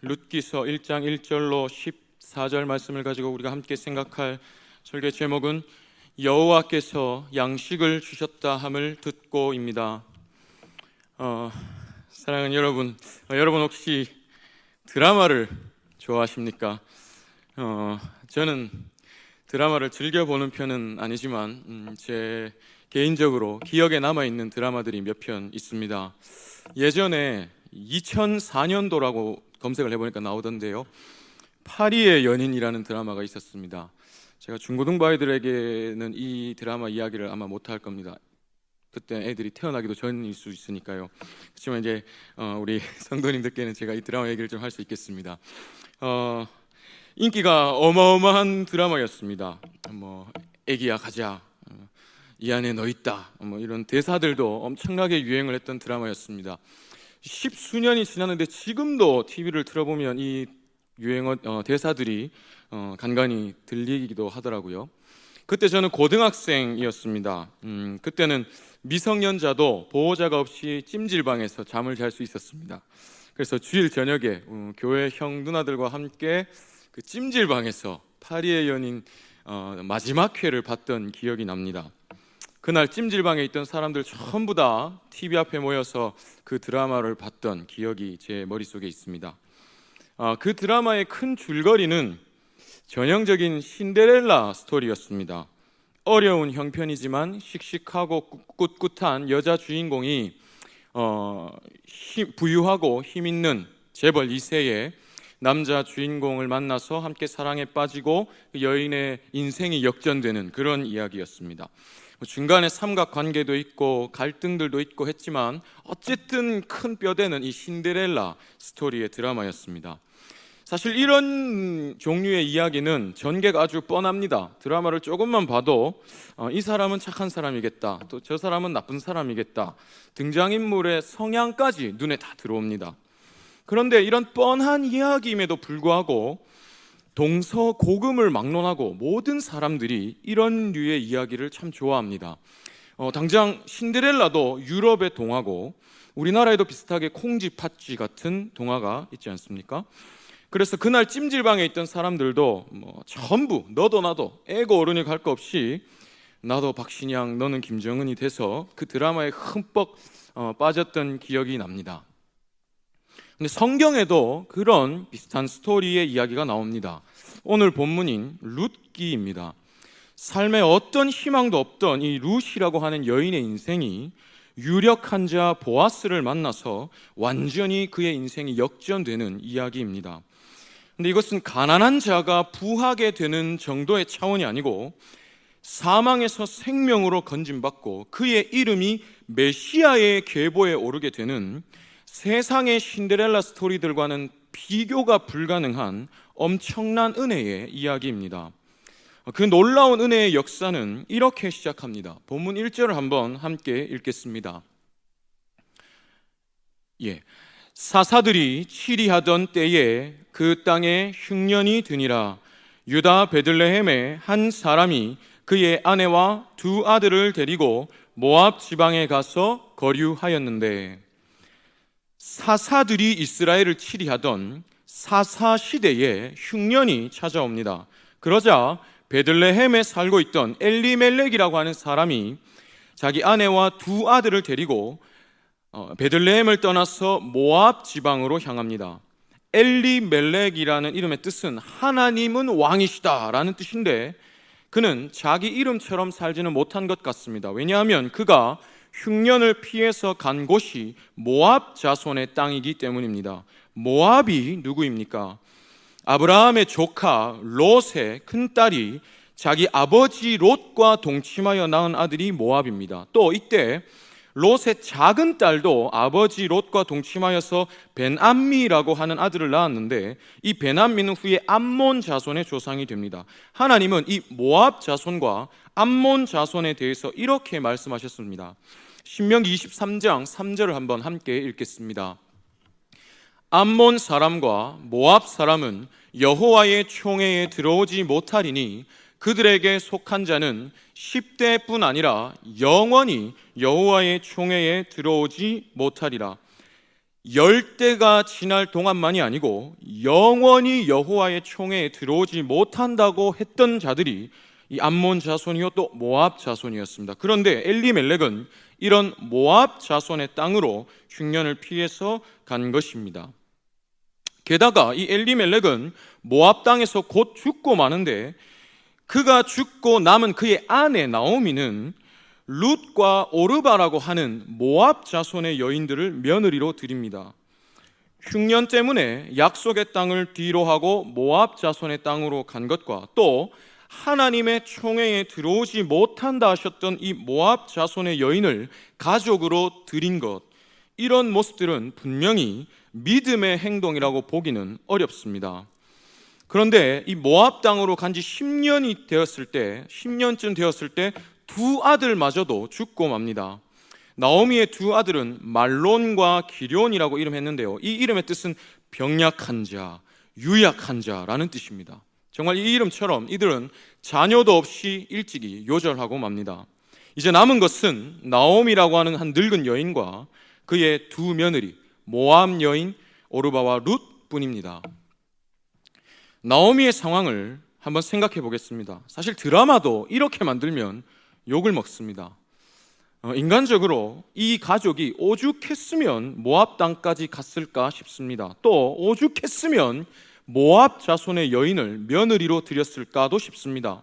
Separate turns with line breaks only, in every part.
룻기서 1장 1절로 14절 말씀을 가지고 우리가 함께 생각할 설교 제목은 여호와께서 양식을 주셨다 함을 듣고입니다. 사랑하는 여러분, 여러분 혹시 드라마를 좋아하십니까? 저는 드라마를 즐겨보는 편은 아니지만 제 개인적으로 기억에 남아있는 드라마들이 몇 편 있습니다. 예전에 2004년도라고 검색을 해보니까 나오던데요, 파리의 연인이라는 드라마가 있었습니다. 제가 중고등부 아이들에게는 이 드라마 이야기를 아마 못할 겁니다. 그때 애들이 태어나기도 전일 수 있으니까요. 그렇지만 이제 우리 성도님들께는 제가 이 드라마 얘기를 좀 할 수 있겠습니다. 인기가 어마어마한 드라마였습니다. 애기야 가자, 이 안에 너 있다, 이런 대사들도 엄청나게 유행을 했던 드라마였습니다. 십수년이 지났는데 지금도 TV를 틀어보면 이 유행어 대사들이 간간히 들리기도 하더라고요. 그때 저는 고등학생이었습니다. 그때는 미성년자도 보호자가 없이 찜질방에서 잠을 잘 수 있었습니다. 그래서 주일 저녁에 교회 형 누나들과 함께 그 찜질방에서 파리의 연인 마지막 회를 봤던 기억이 납니다. 그날 찜질방에 있던 사람들 전부 다 TV 앞에 모여서 그 드라마를 봤던 기억이 제 머릿속에 있습니다. 그 드라마의 큰 줄거리는 전형적인 신데렐라 스토리였습니다. 어려운 형편이지만 씩씩하고 꿋꿋한 여자 주인공이 부유하고 힘있는 재벌 2세의 남자 주인공을 만나서 함께 사랑에 빠지고 여인의 인생이 역전되는 그런 이야기였습니다. 중간에 삼각관계도 있고 갈등들도 있고 했지만 어쨌든 큰 뼈대는 이 신데렐라 스토리의 드라마였습니다. 사실 이런 종류의 이야기는 전개가 아주 뻔합니다. 드라마를 조금만 봐도 이 사람은 착한 사람이겠다, 또 저 사람은 나쁜 사람이겠다, 등장인물의 성향까지 눈에 다 들어옵니다. 그런데 이런 뻔한 이야기임에도 불구하고 동서고금을 막론하고 모든 사람들이 이런 류의 이야기를 참 좋아합니다. 당장 신데렐라도 유럽의 동화고 우리나라에도 비슷하게 콩쥐 팥쥐 같은 동화가 있지 않습니까? 그래서 그날 찜질방에 있던 사람들도 전부 너도 나도 애고 어른이 갈 거 없이 나도 박신양 너는 김정은이 돼서 그 드라마에 흠뻑 빠졌던 기억이 납니다. 근데 성경에도 그런 비슷한 스토리의 이야기가 나옵니다. 오늘 본문인 룻기입니다. 삶에 어떤 희망도 없던 이 룻이라고 하는 여인의 인생이 유력한 자 보아스를 만나서 완전히 그의 인생이 역전되는 이야기입니다. 근데 이것은 가난한 자가 부하게 되는 정도의 차원이 아니고 사망에서 생명으로 건짐받고 그의 이름이 메시아의 계보에 오르게 되는 세상의 신데렐라 스토리들과는 비교가 불가능한 엄청난 은혜의 이야기입니다. 그 놀라운 은혜의 역사는 이렇게 시작합니다. 본문 1절을 한번 함께 읽겠습니다. 사사들이 치리하던 때에 그 땅에 흉년이 드니라. 유다 베들레헴의 한 사람이 그의 아내와 두 아들을 데리고 모압 지방에 가서 거류하였는데, 사사들이 이스라엘을 치리하던 사사 시대에 흉년이 찾아옵니다. 그러자 베들레헴에 살고 있던 엘리멜렉이라고 하는 사람이 자기 아내와 두 아들을 데리고 베들레헴을 떠나서 모압 지방으로 향합니다. 엘리멜렉이라는 이름의 뜻은 하나님은 왕이시다라는 뜻인데, 그는 자기 이름처럼 살지는 못한 것 같습니다. 왜냐하면 그가 흉년을 피해서 간 곳이 모압 자손의 땅이기 때문입니다. 모압이 누구입니까? 아브라함의 조카 롯의 큰딸이 자기 아버지 롯과 동침하여 낳은 아들이 모압입니다. 또 이때 롯의 작은 딸도 아버지 롯과 동침하여서 벤암미라고 하는 아들을 낳았는데, 이 벤암미는 후에 암몬 자손의 조상이 됩니다. 하나님은 이 모압 자손과 암몬 자손에 대해서 이렇게 말씀하셨습니다. 신명기 23장 3절을 한번 함께 읽겠습니다. 암몬 사람과 모압 사람은 여호와의 총회에 들어오지 못하리니 그들에게 속한 자는 10대뿐 아니라 영원히 여호와의 총회에 들어오지 못하리라. 열대가 지날 동안만이 아니고 영원히 여호와의 총회에 들어오지 못한다고 했던 자들이 이 암몬 자손이요 또 모압 자손이었습니다. 그런데 엘리멜렉은 이런 모압 자손의 땅으로 흉년을 피해서 간 것입니다. 게다가 이 엘리멜렉은 모압 땅에서 곧 죽고 마는데, 그가 죽고 남은 그의 아내 나오미는 룻과 오르바라고 하는 모압 자손의 여인들을 며느리로 드립니다. 흉년 때문에 약속의 땅을 뒤로 하고 모압 자손의 땅으로 간 것과 또 하나님의 총회에 들어오지 못한다 하셨던 이 모압 자손의 여인을 가족으로 드린 것, 이런 모습들은 분명히 믿음의 행동이라고 보기는 어렵습니다. 그런데 이 모압 땅으로 간 지 10년이 되었을 때, 10년쯤 되었을 때 두 아들마저도 죽고 맙니다. 나오미의 두 아들은 말론과 기럧이라고 이름했는데요, 이 이름의 뜻은 병약한 자, 유약한 자라는 뜻입니다. 정말 이 이름처럼 이들은 자녀도 없이 일찍이 요절하고 맙니다. 이제 남은 것은 나오미라고 하는 한 늙은 여인과 그의 두 며느리 모압 여인 오르바와 룻 뿐입니다. 나오미의 상황을 한번 생각해 보겠습니다. 사실 드라마도 이렇게 만들면 욕을 먹습니다. 인간적으로 이 가족이 오죽했으면 모압 땅까지 갔을까 싶습니다. 또 오죽했으면 모압 자손의 여인을 며느리로 드렸을까도 싶습니다.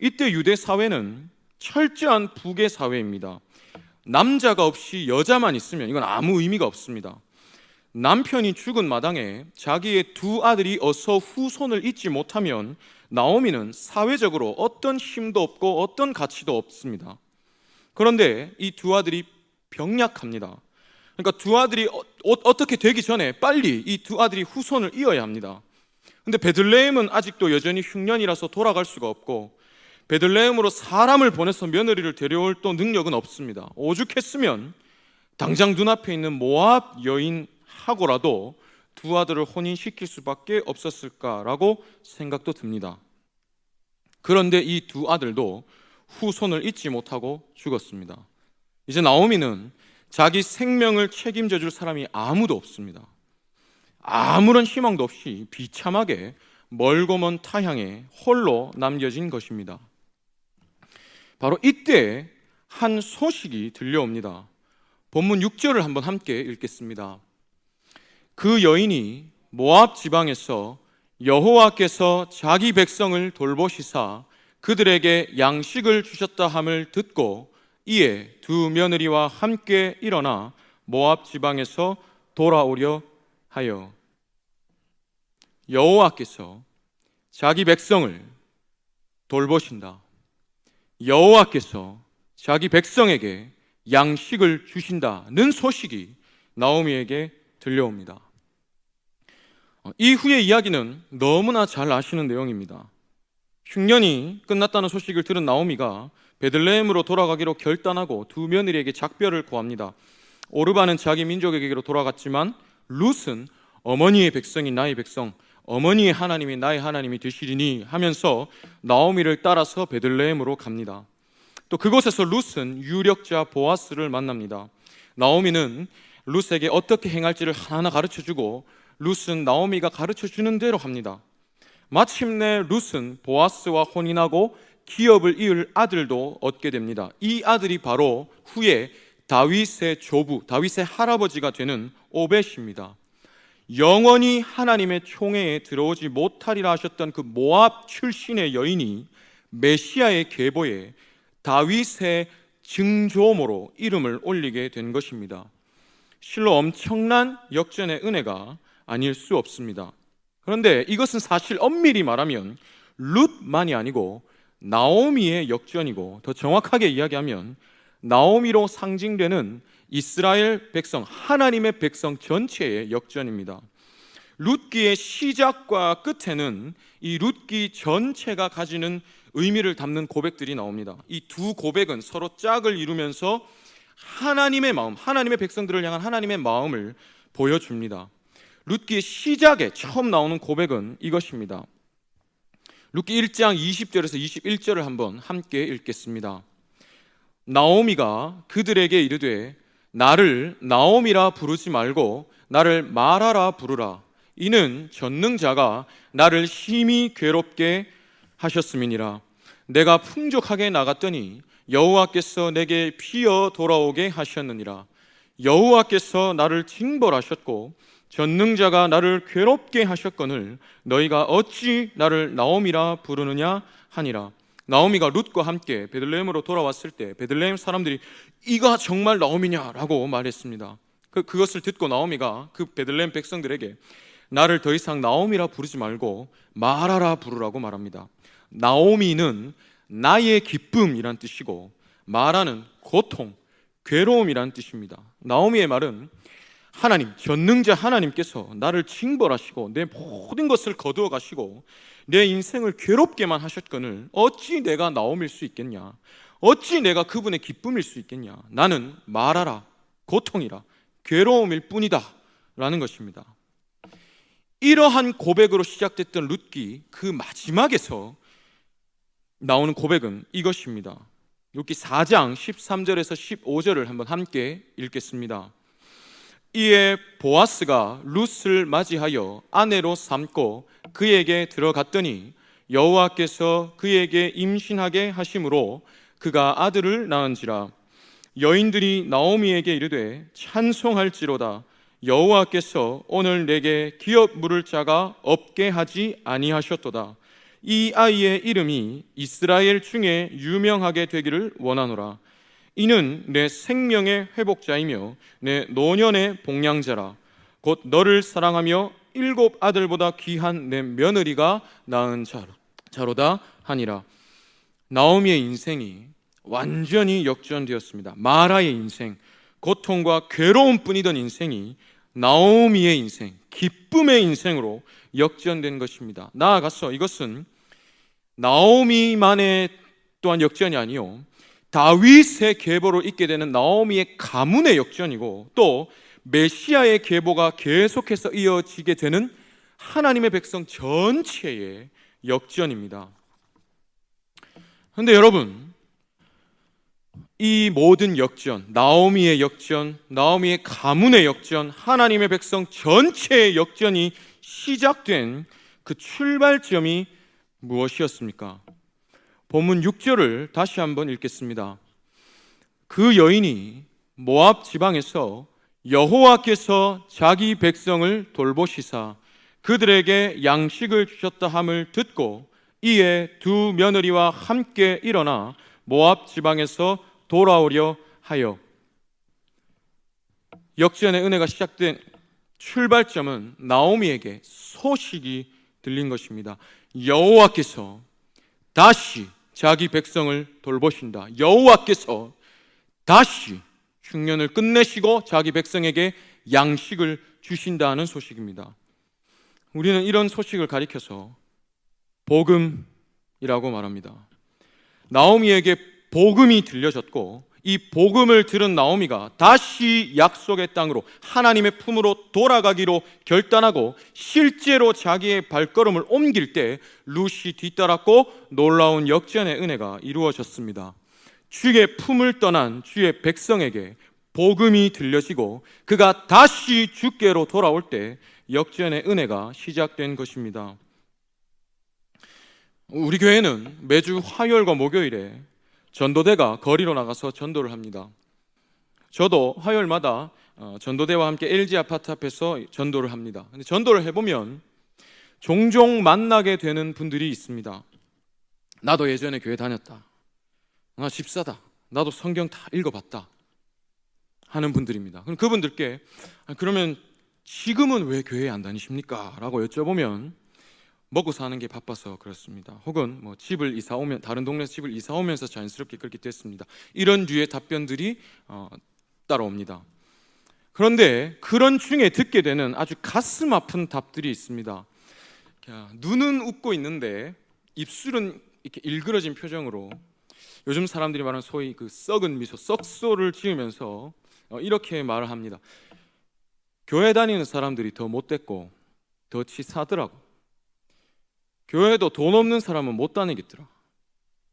이때 유대 사회는 철저한 부계 사회입니다. 남자가 없이 여자만 있으면 이건 아무 의미가 없습니다. 남편이 죽은 마당에 자기의 두 아들이 어서 후손을 잇지 못하면 나오미는 사회적으로 어떤 힘도 없고 어떤 가치도 없습니다. 그런데 이 두 아들이 병약합니다. 그러니까 두 아들이 어떻게 되기 전에 빨리 이 두 아들이 후손을 이어야 합니다. 근데 베들레헴은 아직도 여전히 흉년이라서 돌아갈 수가 없고, 베들레헴으로 사람을 보내서 며느리를 데려올 또 능력은 없습니다. 오죽했으면 당장 눈앞에 있는 모압 여인하고라도 두 아들을 혼인시킬 수밖에 없었을까라고 생각도 듭니다. 그런데 이 두 아들도 후손을 잊지 못하고 죽었습니다. 이제 나오미는 자기 생명을 책임져 줄 사람이 아무도 없습니다. 아무런 희망도 없이 비참하게 멀고 먼 타향에 홀로 남겨진 것입니다. 바로 이때 한 소식이 들려옵니다. 본문 6절을 한번 함께 읽겠습니다. 그 여인이 모압 지방에서 여호와께서 자기 백성을 돌보시사 그들에게 양식을 주셨다 함을 듣고 이에 두 며느리와 함께 일어나 모압 지방에서 돌아오려 하여. 여호와께서 자기 백성을 돌보신다. 여호와께서 자기 백성에게 양식을 주신다는 소식이 나오미에게 들려옵니다. 이후의 이야기는 너무나 잘 아시는 내용입니다. 흉년이 끝났다는 소식을 들은 나오미가 베들레헴으로 돌아가기로 결단하고 두 며느리에게 작별을 구합니다. 오르바는 자기 민족에게로 돌아갔지만 룻은 어머니의 백성이 나의 백성, 어머니의 하나님이 나의 하나님이 되시리니 하면서 나오미를 따라서 베들레헴으로 갑니다. 또 그곳에서 룻은 유력자 보아스를 만납니다. 나오미는 룻에게 어떻게 행할지를 하나하나 가르쳐주고 룻은 나오미가 가르쳐주는 대로 합니다. 마침내 룻은 보아스와 혼인하고 기업을 이을 아들도 얻게 됩니다. 이 아들이 바로 후에 다윗의 조부, 다윗의 할아버지가 되는 오벳입니다. 영원히 하나님의 총회에 들어오지 못하리라 하셨던 그 모압 출신의 여인이 메시아의 계보에 다윗의 증조모로 이름을 올리게 된 것입니다. 실로 엄청난 역전의 은혜가 아닐 수 없습니다. 그런데 이것은 사실 엄밀히 말하면 룻만이 아니고 나오미의 역전이고, 더 정확하게 이야기하면 나오미로 상징되는 이스라엘 백성, 하나님의 백성 전체의 역전입니다. 룻기의 시작과 끝에는 이 룻기 전체가 가지는 의미를 담는 고백들이 나옵니다. 이 두 고백은 서로 짝을 이루면서 하나님의 마음, 하나님의 백성들을 향한 하나님의 마음을 보여줍니다. 룻기의 시작에 처음 나오는 고백은 이것입니다. 룻기 1장 20절에서 21절을 한번 함께 읽겠습니다. 나오미가 그들에게 이르되 나를 나옴이라 부르지 말고 나를 마라라 부르라. 이는 전능자가 나를 심히 괴롭게 하셨음이니라. 내가 풍족하게 나갔더니 여호와께서 내게 피어 돌아오게 하셨느니라. 여호와께서 나를 징벌하셨고 전능자가 나를 괴롭게 하셨거늘 너희가 어찌 나를 나옴이라 부르느냐 하니라. 나오미가 룻과 함께 베들레헴으로 돌아왔을 때 베들레헴 사람들이 이가 정말 나오미냐라고 말했습니다. 그것을 듣고 나오미가 그 베들레헴 백성들에게 나를 더 이상 나오미라 부르지 말고 마라라 부르라고 말합니다. 나오미는 나의 기쁨이란 뜻이고 마라는 고통, 괴로움이란 뜻입니다. 나오미의 말은 하나님, 전능자 하나님께서 나를 징벌하시고 내 모든 것을 거두어 가시고 내 인생을 괴롭게만 하셨거늘 어찌 내가 나옴일 수 있겠냐? 어찌 내가 그분의 기쁨일 수 있겠냐? 나는 마라라, 고통이라, 괴로움일 뿐이다 라는 것입니다. 이러한 고백으로 시작됐던 룻기 그 마지막에서 나오는 고백은 이것입니다. 룻기 4장 13절에서 15절을 한번 함께 읽겠습니다. 이에 보아스가 룻을 맞이하여 아내로 삼고 그에게 들어갔더니 여호와께서 그에게 임신하게 하심으로 그가 아들을 낳은지라. 여인들이 나오미에게 이르되 찬송할지로다. 여호와께서 오늘 내게 기업 물을 자가 없게 하지 아니하셨도다. 이 아이의 이름이 이스라엘 중에 유명하게 되기를 원하노라. 이는 내 생명의 회복자이며 내 노년의 복량자라. 곧 너를 사랑하며 7 아들보다 귀한 내 며느리가 낳은 자로다 하니라. 나오미의 인생이 완전히 역전되었습니다. 마라의 인생, 고통과 괴로움뿐이던 인생이 나오미의 인생, 기쁨의 인생으로 역전된 것입니다. 나아가서 이것은 나오미만의 또한 역전이 아니요 다윗의 계보로 있게 되는 나오미의 가문의 역전이고 또 메시아의 계보가 계속해서 이어지게 되는 하나님의 백성 전체의 역전입니다. 그런데 여러분, 이 모든 역전, 나오미의 역전, 나오미의 가문의 역전, 하나님의 백성 전체의 역전이 시작된 그 출발점이 무엇이었습니까? 본문 6절을 다시 한번 읽겠습니다. 그 여인이 모압 지방에서 여호와께서 자기 백성을 돌보시사 그들에게 양식을 주셨다 함을 듣고 이에 2 며느리와 함께 일어나 모압 지방에서 돌아오려 하여. 역전의 은혜가 시작된 출발점은 나오미에게 소식이 들린 것입니다. 여호와께서 다시 자기 백성을 돌보신다. 여호와께서 다시 흉년을 끝내시고 자기 백성에게 양식을 주신다는 소식입니다. 우리는 이런 소식을 가리켜서 복음이라고 말합니다. 나오미에게 복음이 들려졌고 이 복음을 들은 나오미가 다시 약속의 땅으로 하나님의 품으로 돌아가기로 결단하고 실제로 자기의 발걸음을 옮길 때 룻이 뒤따랐고 놀라운 역전의 은혜가 이루어졌습니다. 주의 품을 떠난 주의 백성에게 복음이 들려지고 그가 다시 주께로 돌아올 때 역전의 은혜가 시작된 것입니다. 우리 교회는 매주 화요일과 목요일에 전도대가 거리로 나가서 전도를 합니다. 저도 화요일마다 전도대와 함께 LG 아파트 앞에서 전도를 합니다. 근데 전도를 해보면 종종 만나게 되는 분들이 있습니다. 나도 예전에 교회 다녔다. 나 집사다. 나도 성경 다 읽어봤다. 하는 분들입니다. 그럼 그분들께 그러면 지금은 왜 교회에 안 다니십니까? 라고 여쭤보면 먹고 사는 게 바빠서 그렇습니다. 혹은 뭐 집을 이사 오면 다른 동네에서 집을 이사 오면서 자연스럽게 그렇게 됐습니다. 이런 류의 답변들이 따라옵니다. 그런데 그런 중에 듣게 되는 아주 가슴 아픈 답들이 있습니다. 눈은 웃고 있는데 입술은 이렇게 일그러진 표정으로 요즘 사람들이 말하는 소위 그 썩은 미소, 썩소를 지으면서 이렇게 말을 합니다. 교회 다니는 사람들이 더 못됐고 더 치사하더라고. 교회도 돈 없는 사람은 못 다니겠더라.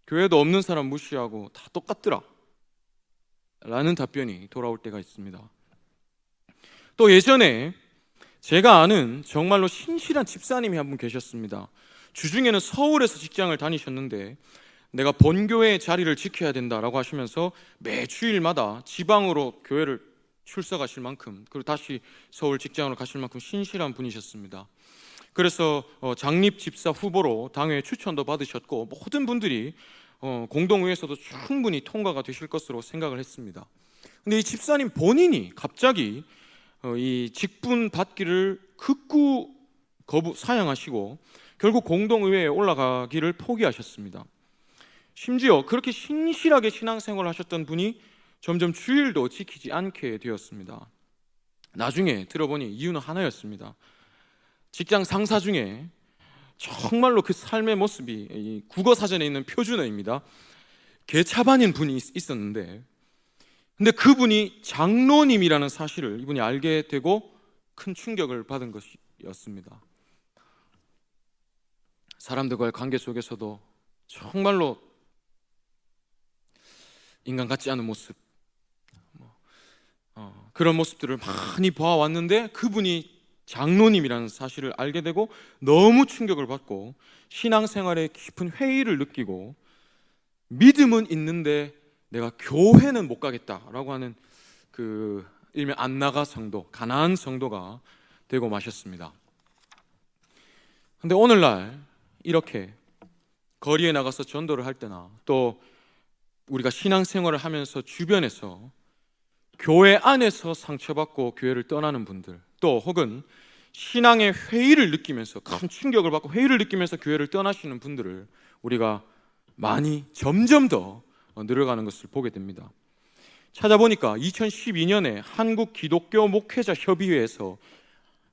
교회도 없는 사람 무시하고 다 똑같더라. 라는 답변이 돌아올 때가 있습니다. 또 예전에 제가 아는 정말로 신실한 집사님이 한 분 계셨습니다. 주중에는 서울에서 직장을 다니셨는데 내가 본교회의 자리를 지켜야 된다라고 하시면서 매 주일마다 지방으로 교회를 출석하실 만큼, 그리고 다시 서울 직장으로 가실 만큼 신실한 분이셨습니다. 그래서 장립 집사 후보로 당회에 추천도 받으셨고 모든 분들이 공동회에서도 충분히 통과가 되실 것으로 생각을 했습니다. 근데 이 집사님 본인이 갑자기 이 직분 받기를 극구 사양하시고 결국 공동의회에 올라가기를 포기하셨습니다. 심지어 그렇게 신실하게 신앙생활을 하셨던 분이 점점 주일도 지키지 않게 되었습니다. 나중에 들어보니 이유는 하나였습니다. 직장 상사 중에 정말로 그 삶의 모습이 이 국어사전에 있는 표준어입니다. 개차반인 분이 있었는데, 근데 그분이 장로님이라는 사실을 이분이 알게 되고 큰 충격을 받은 것이었습니다. 사람들과의 관계 속에서도 정말로 인간 같지 않은 모습, 그런 모습들을 많이 보아왔는데 그분이 장로님이라는 사실을 알게 되고 너무 충격을 받고 신앙생활에 깊은 회의를 느끼고 믿음은 있는데 내가 교회는 못 가겠다라고 하는 그 일명 안나가 성도, 가나안 성도가 되고 마셨습니다. 근데 오늘날 이렇게 거리에 나가서 전도를 할 때나 또 우리가 신앙생활을 하면서 주변에서 교회 안에서 상처받고 교회를 떠나는 분들, 또 혹은 신앙의 회의를 느끼면서 큰 충격을 받고 회의를 느끼면서 교회를 떠나시는 분들을 우리가 많이 점점 더 늘어가는 것을 보게 됩니다. 찾아보니까 2012년에 한국 기독교 목회자 협의회에서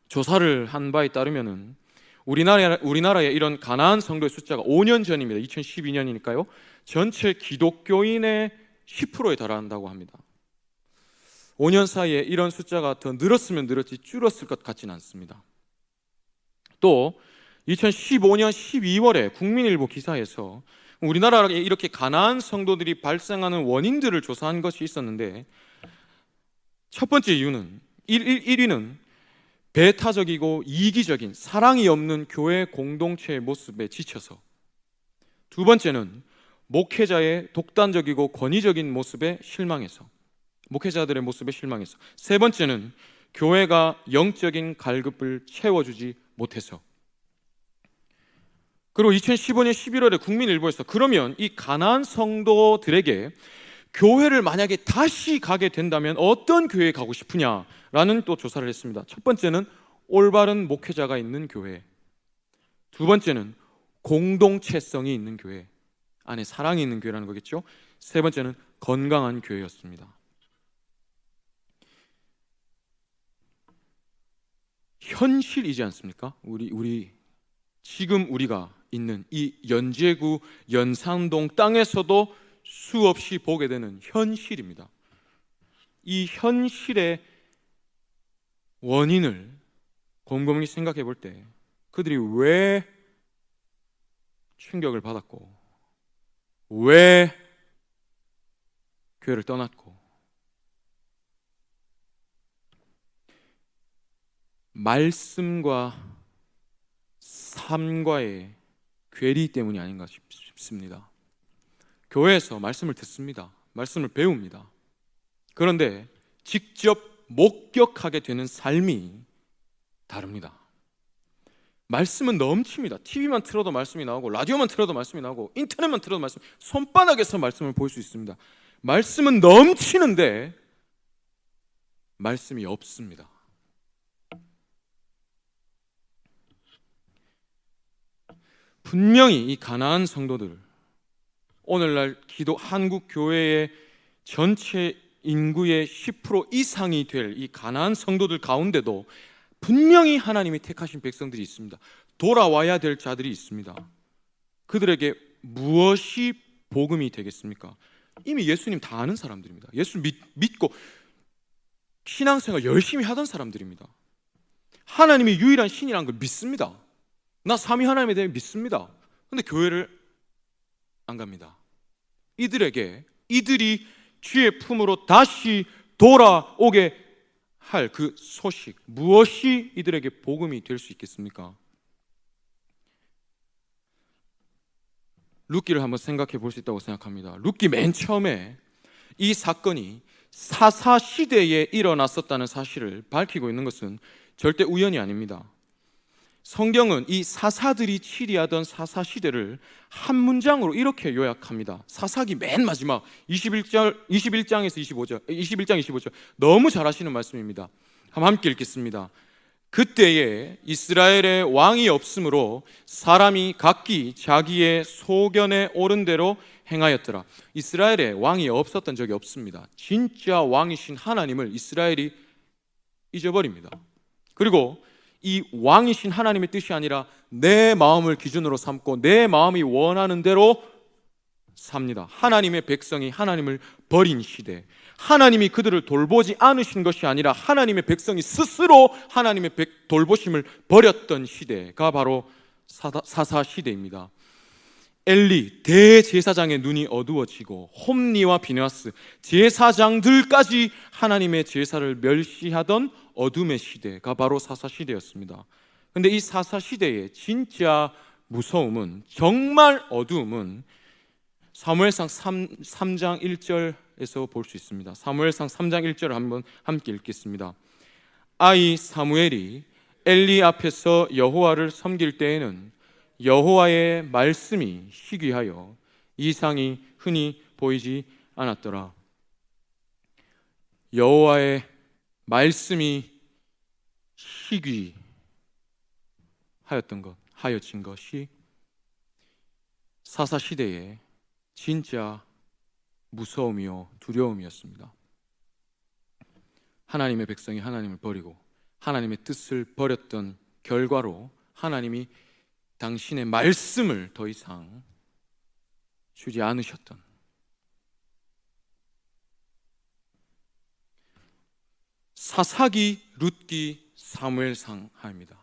조사를 한 바에 따르면은 우리나라에 이런 가나안 성도의 숫자가 5년 전입니다. 2012년이니까요. 전체 기독교인의 10%에 달한다고 합니다. 5년 사이에 이런 숫자가 더 늘었으면 늘었지 줄었을 것 같지는 않습니다. 또 2015년 12월에 국민일보 기사에서 우리나라에 이렇게 가나안 성도들이 발생하는 원인들을 조사한 것이 있었는데, 첫 번째 이유는 1위는 배타적이고 이기적인 사랑이 없는 교회 공동체의 모습에 지쳐서, 두 번째는 목회자의 독단적이고 권위적인 모습에 실망해서, 목회자들의 모습에 실망해서, 세 번째는 교회가 영적인 갈급을 채워주지 못해서. 그리고 2015년 11월에 국민일보에서 그러면 이 가나안 성도들에게 교회를 만약에 다시 가게 된다면 어떤 교회에 가고 싶으냐라는 또 조사를 했습니다. 첫 번째는 올바른 목회자가 있는 교회, 두 번째는 공동체성이 있는 교회, 안에 사랑이 있는 교회라는 거겠죠. 세 번째는 건강한 교회였습니다. 현실이지 않습니까? 우리 지금 우리가 있는 이 연제구 연산동 땅에서도 수없이 보게 되는 현실입니다. 이 현실의 원인을 곰곰이 생각해 볼 때 그들이 왜 충격을 받았고 왜 교회를 떠났고 말씀과 삶과의 괴리 때문이 아닌가 싶습니다. 교회에서 말씀을 듣습니다. 말씀을 배웁니다. 그런데 직접 목격하게 되는 삶이 다릅니다. 말씀은 넘칩니다. TV만 틀어도 말씀이 나오고 라디오만 틀어도 말씀이 나오고 인터넷만 틀어도 말씀, 손바닥에서 말씀을 볼 수 있습니다. 말씀은 넘치는데 말씀이 없습니다. 분명히 이 가나안 성도들, 오늘날 한국 교회의 전체 인구의 10% 이상이 될 이 가나안 성도들 가운데도 분명히 하나님이 택하신 백성들이 있습니다. 돌아와야 될 자들이 있습니다. 그들에게 무엇이 복음이 되겠습니까? 이미 예수님 다 아는 사람들입니다. 예수 믿고 신앙생활 열심히 하던 사람들입니다. 하나님이 유일한 신이라는 걸 믿습니다. 나 삼위 하나님에 대해 믿습니다. 근데 교회를 안 갑니다. 이들이 주의 품으로 다시 돌아오게 할 그 소식, 무엇이 이들에게 복음이 될 수 있겠습니까? 룻기를 한번 생각해 볼 수 있다고 생각합니다. 룻기 맨 처음에 이 사건이 사사 시대에 일어났었다는 사실을 밝히고 있는 것은 절대 우연이 아닙니다. 성경은 이 사사들이 치리하던 사사 시대를 한 문장으로 이렇게 요약합니다. 사사기 맨 마지막 21장에서 25절 너무 잘 아시는 말씀입니다. 한번 함께 읽겠습니다. 그때에 이스라엘의 왕이 없으므로 사람이 각기 자기의 소견에 옳은 대로 행하였더라. 이스라엘에 왕이 없었던 적이 없습니다. 진짜 왕이신 하나님을 이스라엘이 잊어버립니다. 그리고 이 왕이신 하나님의 뜻이 아니라 내 마음을 기준으로 삼고 내 마음이 원하는 대로 삽니다. 하나님의 백성이 하나님을 버린 시대, 하나님이 그들을 돌보지 않으신 것이 아니라 하나님의 백성이 스스로 하나님의 돌보심을 버렸던 시대가 바로 사사 시대입니다. 엘리 대제사장의 눈이 어두워지고 홈리와 비느하스 제사장들까지 하나님의 제사를 멸시하던 어둠의 시대가 바로 사사 시대였습니다. 그런데 이 사사 시대의 진짜 무서움은, 정말 어두움은 사무엘상 3장 1절에서 볼 수 있습니다. 사무엘상 3장 1절을 한번 함께 읽겠습니다. 아이 사무엘이 엘리 앞에서 여호와를 섬길 때에는 여호와의 말씀이 희귀하여 이상이 흔히 보이지 않았더라. 여호와의 말씀이 하여진 것이 사사 시대의 진짜 무서움이요 두려움이었습니다. 하나님의 백성이 하나님을 버리고 하나님의 뜻을 버렸던 결과로 하나님이 당신의 말씀을 더 이상 주지 않으셨던, 사사기, 룻기, 사무엘상 하입니다.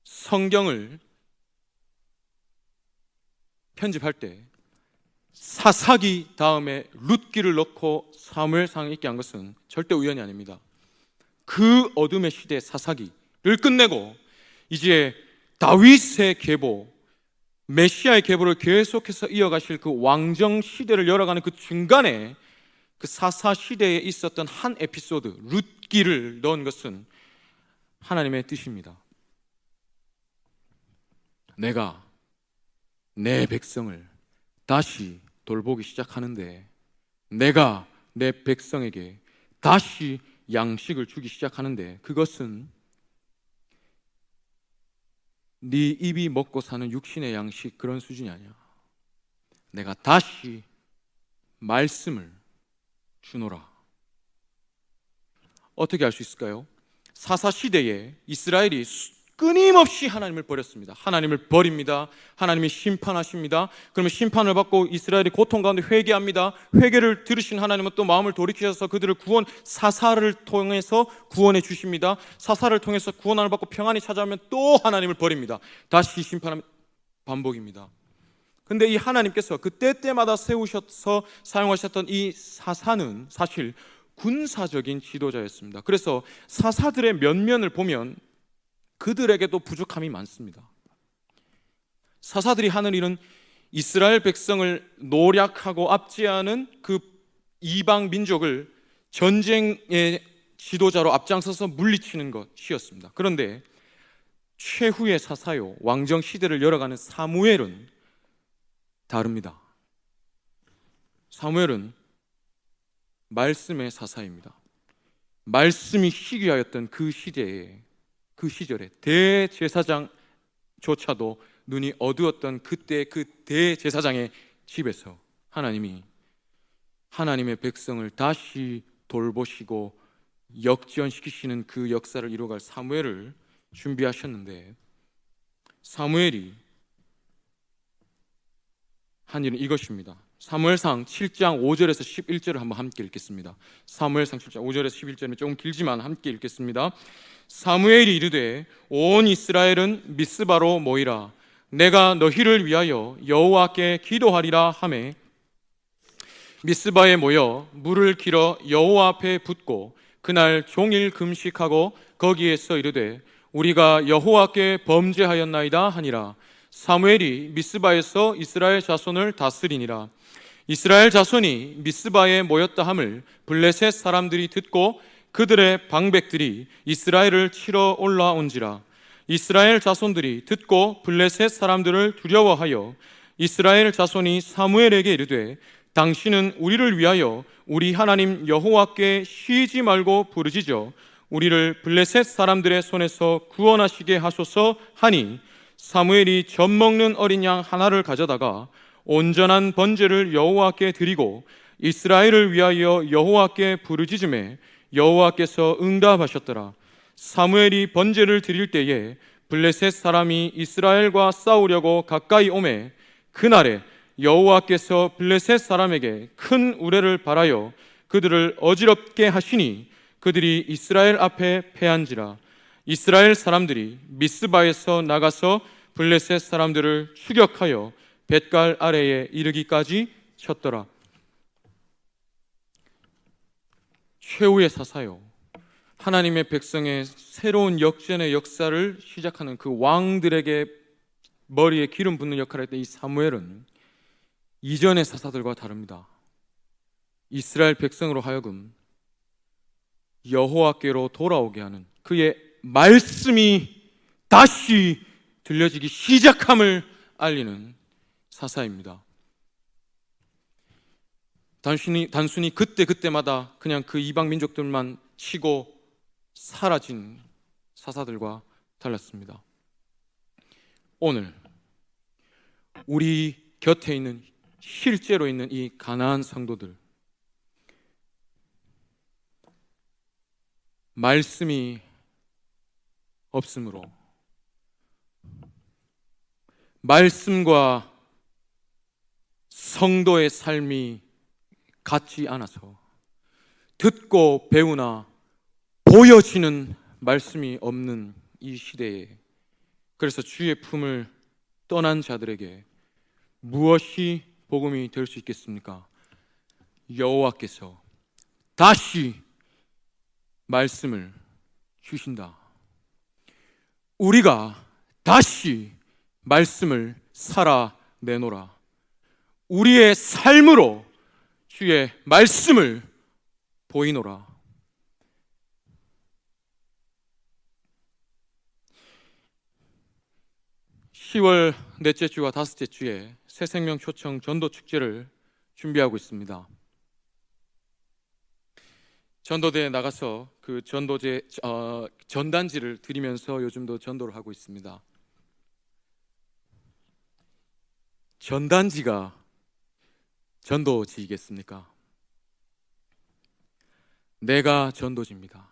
성경을 편집할 때 사사기 다음에 룻기를 넣고 사무엘상을 읽게 한 것은 절대 우연이 아닙니다. 그 어둠의 시대 사사기를 끝내고 이제 다윗의 계보, 메시아의 계보를 계속해서 이어가실 그 왕정 시대를 열어가는 그 중간에 그 사사 시대에 있었던 한 에피소드 룻기를 넣은 것은 하나님의 뜻입니다. 내가 내 백성을 다시 돌보기 시작하는데, 내가 내 백성에게 다시 양식을 주기 시작하는데, 그것은 네 입이 먹고 사는 육신의 양식 그런 수준이 아니야. 내가 다시 말씀을 주노라. 어떻게 알 수 있을까요? 사사 시대에 이스라엘이 끊임없이 하나님을 버렸습니다. 하나님을 버립니다. 하나님이 심판하십니다. 그러면 심판을 받고 이스라엘이 고통 가운데 회개합니다. 회개를 들으신 하나님은 또 마음을 돌이키셔서 그들을 사사를 통해서 구원해 주십니다. 사사를 통해서 구원을 받고 평안이 찾아오면 또 하나님을 버립니다. 다시 심판하면 반복입니다. 근데 이 하나님께서 그 때때마다 세우셔서 사용하셨던 이 사사는 사실 군사적인 지도자였습니다. 그래서 사사들의 면면을 보면 그들에게도 부족함이 많습니다. 사사들이 하는 일은 이스라엘 백성을 노략하고 압제하는 그 이방 민족을 전쟁의 지도자로 앞장서서 물리치는 것이었습니다. 그런데 최후의 사사요, 왕정 시대를 열어가는 사무엘은 다릅니다. 사무엘은 말씀의 사사입니다. 말씀이 희귀하였던 그 시절에 대제사장조차도 눈이 어두웠던 그때 그 대제사장의 집에서 하나님이 하나님의 백성을 다시 돌보시고 역전시키시는 그 역사를 이루어갈 사무엘을 준비하셨는데, 사무엘이 한 일은 이것입니다. 사무엘상 7장 5절에서 11절을 한번 함께 읽겠습니다. 사무엘상 7장 5절에서 11절은 조금 길지만 함께 읽겠습니다. 사무엘이 이르되 온 이스라엘은 미스바로 모이라. 내가 너희를 위하여 여호와께 기도하리라 하매 미스바에 모여 물을 길어 여호와 앞에 붓고 그날 종일 금식하고 거기에서 이르되 우리가 여호와께 범죄하였나이다 하니라. 사무엘이 미스바에서 이스라엘 자손을 다스리니라. 이스라엘 자손이 미스바에 모였다 함을 블레셋 사람들이 듣고 그들의 방백들이 이스라엘을 치러 올라온지라. 이스라엘 자손들이 듣고 블레셋 사람들을 두려워하여 이스라엘 자손이 사무엘에게 이르되 당신은 우리를 위하여 우리 하나님 여호와께 쉬지 말고 부르짖어 우리를 블레셋 사람들의 손에서 구원하시게 하소서 하니 사무엘이 젖 먹는 어린 양 하나를 가져다가 온전한 번제를 여호와께 드리고 이스라엘을 위하여 여호와께 부르짖음에 여호와께서 응답하셨더라. 사무엘이 번제를 드릴 때에 블레셋 사람이 이스라엘과 싸우려고 가까이 오매 그날에 여호와께서 블레셋 사람에게 큰 우레를 발하여 그들을 어지럽게 하시니 그들이 이스라엘 앞에 패한지라. 이스라엘 사람들이 미스바에서 나가서 블레셋 사람들을 추격하여 뱃갈 아래에 이르기까지 쳤더라. 최후의 사사요, 하나님의 백성의 새로운 역전의 역사를 시작하는 그 왕들에게 머리에 기름 붓는 역할을 했던 이 사무엘은 이전의 사사들과 다릅니다. 이스라엘 백성으로 하여금 여호와께로 돌아오게 하는 그의 말씀이 다시 들려지기 시작함을 알리는 사사입니다. 단순히 그때마다 그냥 그 이방 민족들만 치고 사라진 사사들과 달랐습니다. 오늘 우리 곁에 있는 실제로 있는 이 가나안 성도들, 말씀이 없으므로 말씀과 성도의 삶이 같지 않아서 듣고 배우나 보여지는 말씀이 없는 이 시대에, 그래서 주의 품을 떠난 자들에게 무엇이 복음이 될 수 있겠습니까? 여호와께서 다시 말씀을 주신다. 우리가 다시 말씀을 살아내노라. 우리의 삶으로 주의 말씀을 보이노라. (10월) 넷째 주와 다섯째 주에 새생명 초청 전도 축제를 준비하고 있습니다. 전도대에 나가서 그 전단지를 드리면서 요즘도 전도를 하고 있습니다. 전단지가 전도지이겠습니까? 내가 전도지입니다.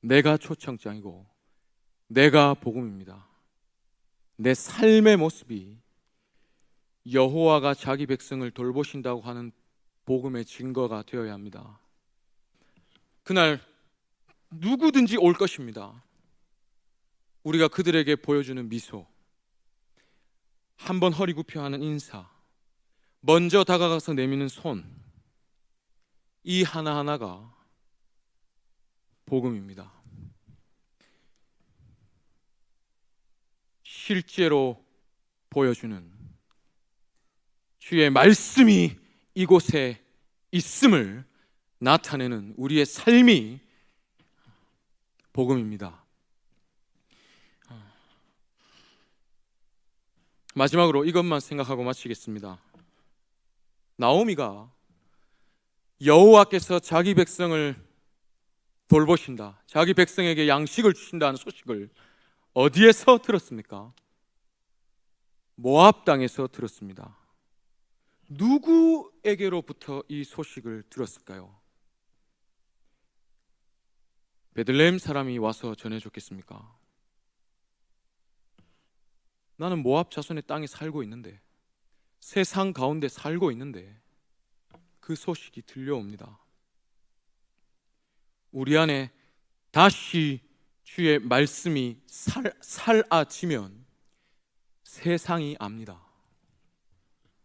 내가 초청장이고 내가 복음입니다. 내 삶의 모습이 여호와가 자기 백성을 돌보신다고 하는 복음의 증거가 되어야 합니다. 그날 누구든지 올 것입니다. 우리가 그들에게 보여주는 미소, 한번 허리 굽혀 하는 인사, 먼저 다가가서 내미는 손, 이 하나하나가 복음입니다. 실제로 보여주는 주의 말씀이 이곳에 있음을 나타내는 우리의 삶이 복음입니다. 마지막으로 이것만 생각하고 마치겠습니다. 나오미가 여호와께서 자기 백성을 돌보신다, 자기 백성에게 양식을 주신다는 소식을 어디에서 들었습니까? 모압 땅에서 들었습니다. 누구에게로부터 이 소식을 들었을까요? 베들레헴 사람이 와서 전해줬겠습니까? 나는 모압 자손의 땅에 살고 있는데, 세상 가운데 살고 있는데 그 소식이 들려옵니다. 우리 안에 다시 주의 말씀이 살아지면 세상이 압니다.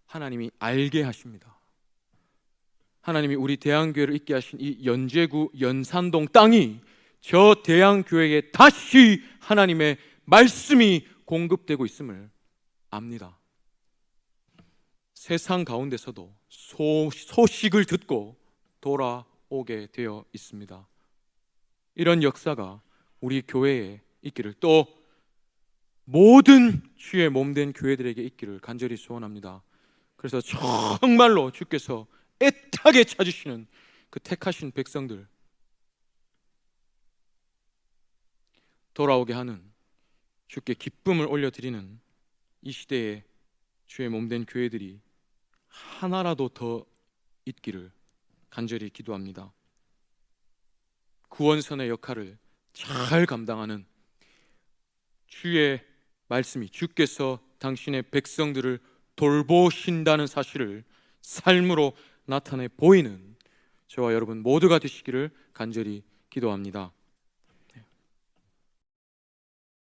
하나님이 알게 하십니다. 하나님이 우리 대한교회를 있게 하신 이 연제구 연산동 땅이 저 대한교회에 다시 하나님의 말씀이 공급되고 있음을 압니다. 세상 가운데서도 소식을 듣고 돌아오게 되어 있습니다. 이런 역사가 우리 교회에 있기를, 또 모든 주의 몸된 교회들에게 있기를 간절히 소원합니다. 그래서 정말로 주께서 애타게 찾으시는 그 택하신 백성들 돌아오게 하는, 주께 기쁨을 올려드리는 이 시대에 주의 몸된 교회들이 하나라도 더 있기를 간절히 기도합니다. 구원선의 역할을 잘 감당하는 주의 말씀이, 주께서 당신의 백성들을 돌보신다는 사실을 삶으로 나타내 보이는 저와 여러분 모두가 되시기를 간절히 기도합니다.